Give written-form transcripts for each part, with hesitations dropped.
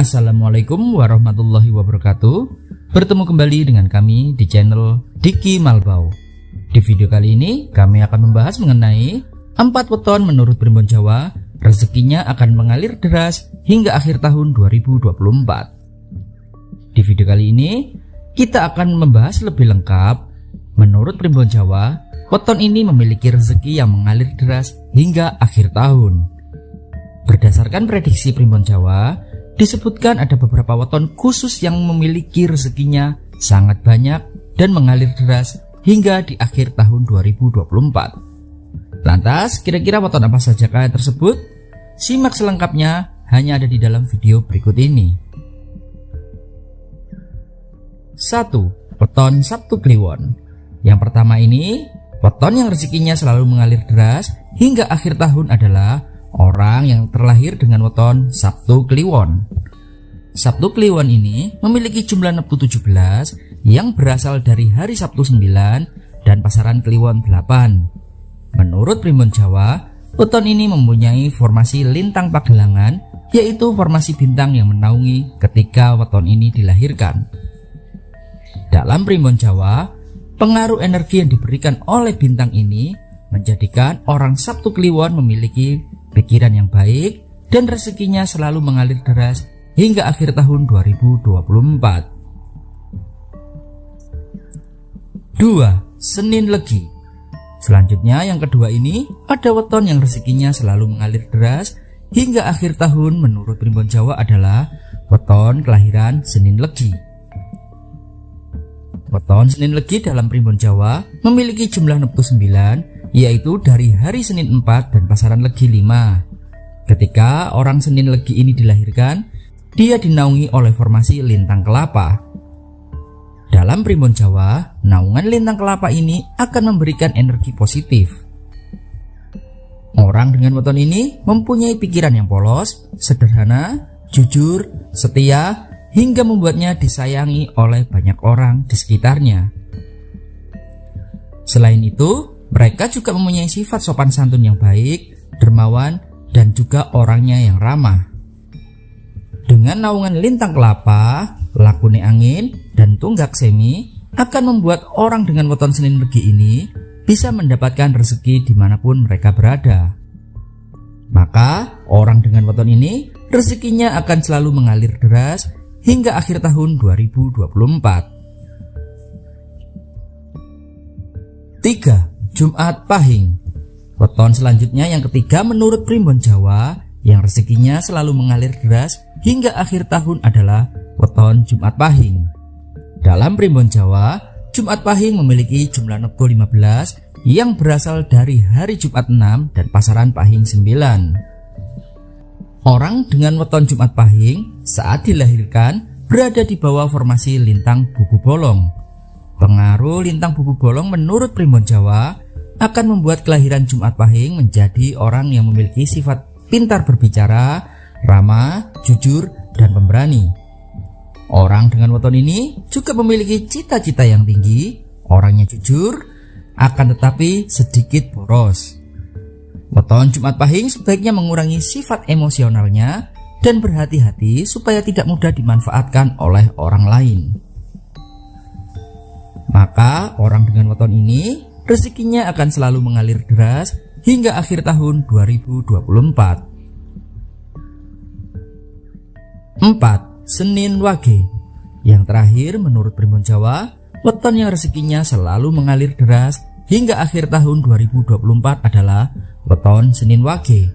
Assalamualaikum warahmatullahi wabarakatuh. Bertemu kembali dengan kami di channel Diki Malbau. Di video kali ini kami akan membahas mengenai 4 weton menurut Primbon Jawa rezekinya akan mengalir deras hingga akhir tahun 2024. Di video kali ini kita akan membahas lebih lengkap. Menurut Primbon Jawa, weton ini memiliki rezeki yang mengalir deras hingga akhir tahun. Berdasarkan prediksi Primbon Jawa, disebutkan ada beberapa weton khusus yang memiliki rezekinya sangat banyak dan mengalir deras hingga di akhir tahun 2024. Lantas, kira-kira weton apa sajakah tersebut? Simak selengkapnya hanya ada di dalam video berikut ini. 1. Weton Sabtu Kliwon. Yang pertama ini, weton yang rezekinya selalu mengalir deras hingga akhir tahun adalah orang yang terlahir dengan weton Sabtu Kliwon. Sabtu Kliwon ini memiliki jumlah neptu 17 yang berasal dari hari Sabtu 9 dan pasaran Kliwon 8. Menurut Primbon Jawa, weton ini mempunyai formasi lintang pagelangan, yaitu formasi bintang yang menaungi ketika weton ini dilahirkan. Dalam Primbon Jawa, pengaruh energi yang diberikan oleh bintang ini menjadikan orang Sabtu Kliwon memiliki pikiran yang baik dan rezekinya selalu mengalir deras hingga akhir tahun 2024. 2. Senin Legi. Selanjutnya yang kedua ini ada weton yang rezekinya selalu mengalir deras hingga akhir tahun menurut Primbon Jawa adalah weton kelahiran Senin Legi. Weton Senin Legi dalam Primbon Jawa memiliki jumlah neptu 9, yaitu dari hari Senin 4 dan pasaran Legi 5. Ketika orang Senin Legi ini dilahirkan, dia dinaungi oleh formasi lintang kelapa. Dalam Primbon Jawa, naungan lintang kelapa ini akan memberikan energi positif. Orang dengan weton ini mempunyai pikiran yang polos, sederhana, jujur, setia, hingga membuatnya disayangi oleh banyak orang di sekitarnya. Selain itu, mereka juga mempunyai sifat sopan santun yang baik, dermawan, dan juga orangnya yang ramah. Dengan naungan lintang kelapa, lakune angin, dan tunggak semi akan membuat orang dengan weton Senin Legi ini bisa mendapatkan rezeki dimanapun mereka berada. Maka orang dengan weton ini rezekinya akan selalu mengalir deras hingga akhir tahun 2024. 3. Jumat Pahing. Weton selanjutnya yang ketiga menurut Primbon Jawa yang rezekinya selalu mengalir deras hingga akhir tahun adalah weton Jumat Pahing. Dalam Primbon Jawa, Jumat Pahing memiliki jumlah neptu 15 yang berasal dari hari Jumat 6 dan pasaran Pahing 9. Orang dengan weton Jumat Pahing saat dilahirkan berada di bawah formasi lintang bubu bolong. Pengaruh lintang bubu bolong menurut Primbon Jawa akan membuat kelahiran Jumat Pahing menjadi orang yang memiliki sifat pintar berbicara, ramah, jujur, dan pemberani. Orang dengan weton ini juga memiliki cita-cita yang tinggi, orangnya jujur, akan tetapi sedikit boros. Weton Jumat Pahing sebaiknya mengurangi sifat emosionalnya dan berhati-hati supaya tidak mudah dimanfaatkan oleh orang lain. Maka orang dengan weton ini rezekinya akan selalu mengalir deras hingga akhir tahun 2024. 4. Senin Wage. Yang terakhir menurut Primbon Jawa, weton yang rezekinya selalu mengalir deras hingga akhir tahun 2024 adalah weton Senin Wage.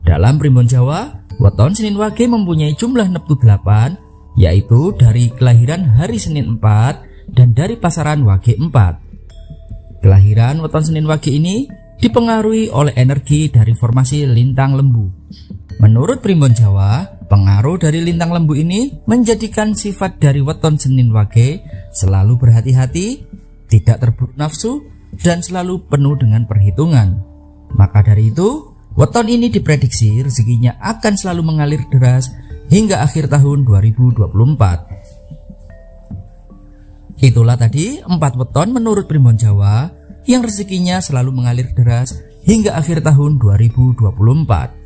Dalam Primbon Jawa, weton Senin Wage mempunyai jumlah neptu 8, yaitu dari kelahiran hari Senin 4 dan dari pasaran Wage 4. Kelahiran weton Senin Wage ini dipengaruhi oleh energi dari formasi lintang lembu. Menurut Primbon Jawa, pengaruh dari lintang lembu ini menjadikan sifat dari weton Senin Wage selalu berhati-hati, tidak terburu nafsu, dan selalu penuh dengan perhitungan. Maka dari itu, weton ini diprediksi rezekinya akan selalu mengalir deras hingga akhir tahun 2024. Itulah tadi 4 weton menurut Primbon Jawa yang rezekinya selalu mengalir deras hingga akhir tahun 2024.